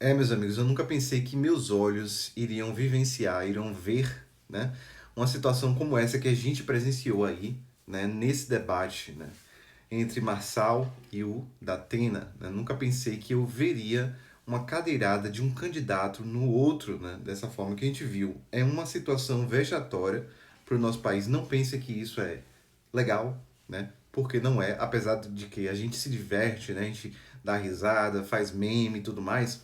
Meus amigos, eu nunca pensei que meus olhos iriam vivenciar, iriam ver, né, uma situação como essa que a gente presenciou aí, né, nesse debate, né, entre Marçal e o Datena. Né? Nunca pensei que eu veria uma cadeirada de um candidato no outro, né, dessa forma que a gente viu. É uma situação vexatória para o nosso país. Não pense que isso é legal, né? Porque não é, apesar de que a gente se diverte, né? A gente dá risada, faz meme e tudo mais.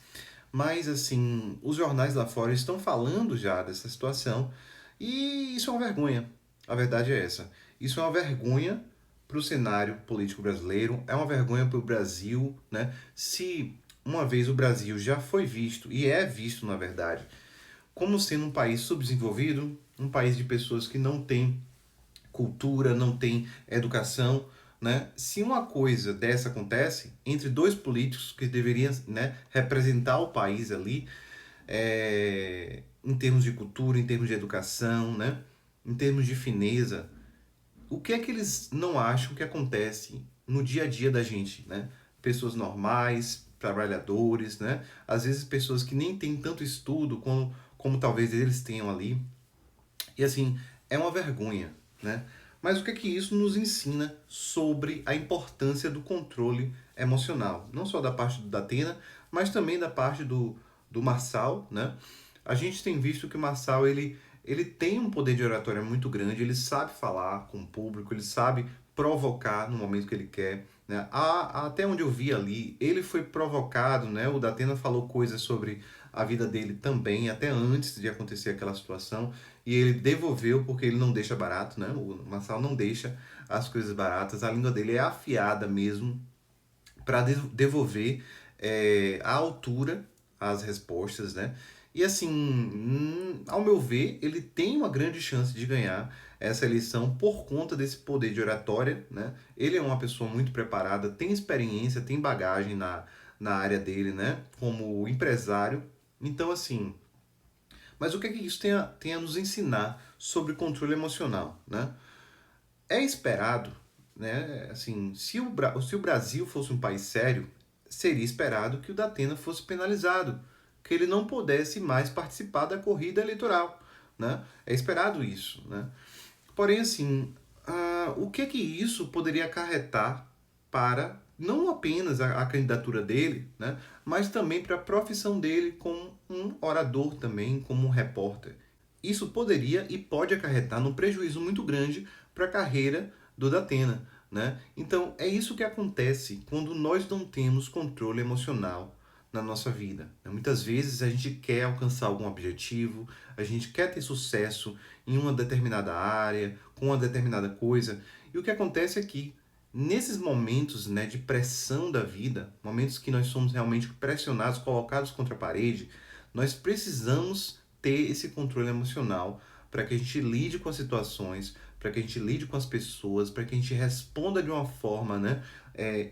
Mas, assim, os jornais lá fora estão falando já dessa situação e isso é uma vergonha. A verdade é essa. Isso é uma vergonha para o cenário político brasileiro, é uma vergonha para o Brasil, né? Se uma vez o Brasil já foi visto, e é visto na verdade, como sendo um país subdesenvolvido, um país de pessoas que não têm cultura, não tem educação, né? Se uma coisa dessa acontece entre dois políticos que deveriam, né, representar o país ali, em termos de cultura, em termos de educação, né, em termos de fineza, o que é que eles não acham que acontece no dia a dia da gente, né? Pessoas normais, trabalhadores, né? Às vezes pessoas que nem têm tanto estudo como talvez eles tenham ali. E assim, é uma vergonha, né? Mas o que é que isso nos ensina sobre a importância do controle emocional? Não só da parte do Datena, mas também da parte do Marçal, né? A gente tem visto que o Marçal, ele tem um poder de oratória muito grande, ele sabe falar com o público, ele sabe provocar no momento que ele quer, né? Até onde eu vi ali, ele foi provocado, né? O Datena falou coisas sobre a vida dele também, até antes de acontecer aquela situação, e ele devolveu porque ele não deixa barato, né? O Marçal não deixa as coisas baratas, a língua dele é afiada mesmo para devolver à altura as respostas, né? E assim, ao meu ver, ele tem uma grande chance de ganhar essa eleição por conta desse poder de oratória, né? Ele é uma pessoa muito preparada, tem experiência, tem bagagem na área dele, né? Como empresário. Então, assim, mas o que é que isso tem a nos ensinar sobre controle emocional, né? É esperado, né? Assim, se o Brasil fosse um país sério, seria esperado que o Datena fosse penalizado, que ele não pudesse mais participar da corrida eleitoral, né? É esperado isso, né? Porém, assim, o que isso poderia acarretar para não apenas a candidatura dele, né, mas também para a profissão dele como um orador também, como um repórter. Isso poderia e pode acarretar num prejuízo muito grande para a carreira do Datena. Né? Então, é isso que acontece quando nós não temos controle emocional na nossa vida. Muitas vezes a gente quer alcançar algum objetivo, a gente quer ter sucesso em uma determinada área, com uma determinada coisa, e o que acontece é que nesses momentos, né, de pressão da vida, momentos que nós somos realmente pressionados, colocados contra a parede, nós precisamos ter esse controle emocional para que a gente lide com as situações, para que a gente lide com as pessoas, para que a gente responda de uma forma, né,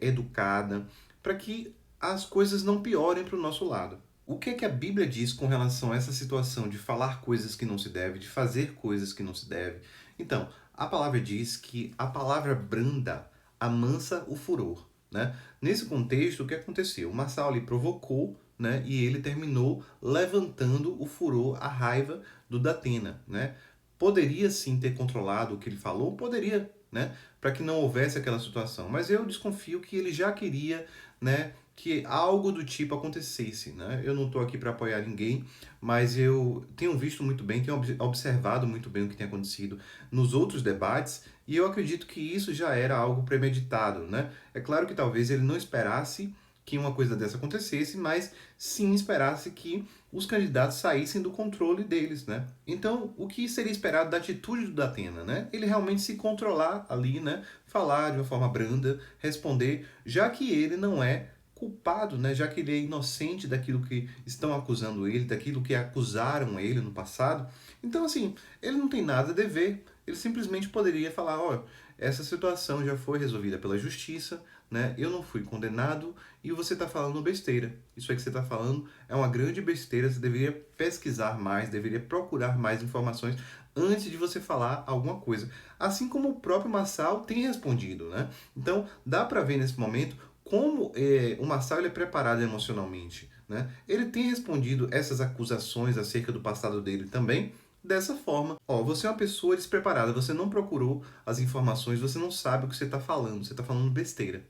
educada, para que as coisas não piorem para o nosso lado. O que é que a Bíblia diz com relação a essa situação de falar coisas que não se deve, de fazer coisas que não se deve? Então, a palavra diz que a palavra branda amansa o furor. Né? Nesse contexto, o que aconteceu? O Marçal ali provocou, né, e ele terminou levantando o furor, a raiva do Datena. Né? Poderia sim ter controlado o que ele falou, poderia, né, para que não houvesse aquela situação, mas eu desconfio que ele já queria, né, que algo do tipo acontecesse. Né? Eu não estou aqui para apoiar ninguém, mas eu tenho visto muito bem, tenho observado muito bem o que tem acontecido nos outros debates, e eu acredito que isso já era algo premeditado. Né? É claro que talvez ele não esperasse que uma coisa dessa acontecesse, mas sim esperasse que os candidatos saíssem do controle deles, né? Então, o que seria esperado da atitude do Datena, né? Ele realmente se controlar ali, né? Falar de uma forma branda, responder, já que ele não é culpado, né? Já que ele é inocente daquilo que estão acusando ele, daquilo que acusaram ele no passado. Então, assim, ele não tem nada a dever. Ele simplesmente poderia falar, ó, essa situação já foi resolvida pela justiça, né? Eu não fui condenado e você está falando besteira. Isso aí que você está falando é uma grande besteira. Você deveria pesquisar mais, deveria procurar mais informações antes de você falar alguma coisa. Assim como o próprio Marçal tem respondido, né? Então, dá para ver nesse momento como o Marçal ele é preparado emocionalmente. né? Ele tem respondido essas acusações acerca do passado dele também dessa forma. Ó, você é uma pessoa despreparada, você não procurou as informações, você não sabe o que você está falando, você está falando besteira.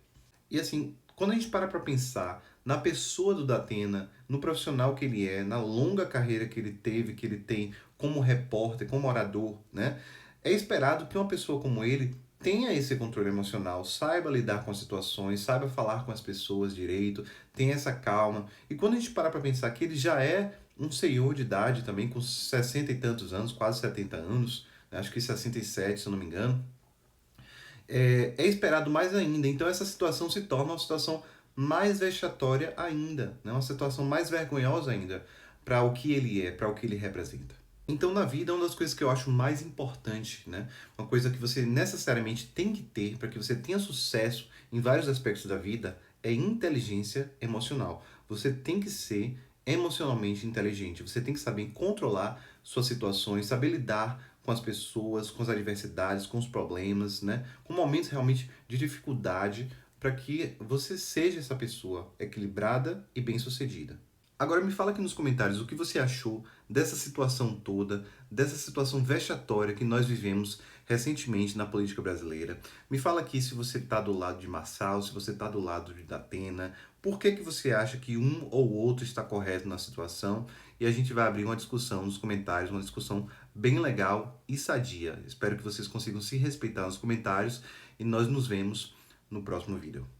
E assim, quando a gente para pensar na pessoa do Datena, no profissional que ele é, na longa carreira que ele teve, que ele tem como repórter, como orador, né? É esperado que uma pessoa como ele tenha esse controle emocional, saiba lidar com as situações, saiba falar com as pessoas direito, tenha essa calma. E quando a gente para pensar que ele já é um senhor de idade também, com 60 e tantos anos, quase 70 anos, né? Acho que 67, se eu não me engano, é esperado mais ainda. Então essa situação se torna uma situação mais vexatória ainda, né? Uma situação mais vergonhosa ainda para o que ele é, para o que ele representa. Então, na vida, uma das coisas que eu acho mais importante, né? Uma coisa que você necessariamente tem que ter para que você tenha sucesso em vários aspectos da vida é inteligência emocional. Você tem que ser emocionalmente inteligente. Você tem que saber controlar suas situações, saber lidar com as pessoas, com as adversidades, com os problemas, né? Com momentos realmente de dificuldade para que você seja essa pessoa equilibrada e bem-sucedida. Agora me fala aqui nos comentários o que você achou dessa situação toda, dessa situação vexatória que nós vivemos recentemente na política brasileira. Me fala aqui se você está do lado de Marçal, se você está do lado de Datena, por que você acha que um ou outro está correto na situação, e a gente vai abrir uma discussão nos comentários, uma discussão bem legal e sadia. Espero que vocês consigam se respeitar nos comentários e nós nos vemos no próximo vídeo.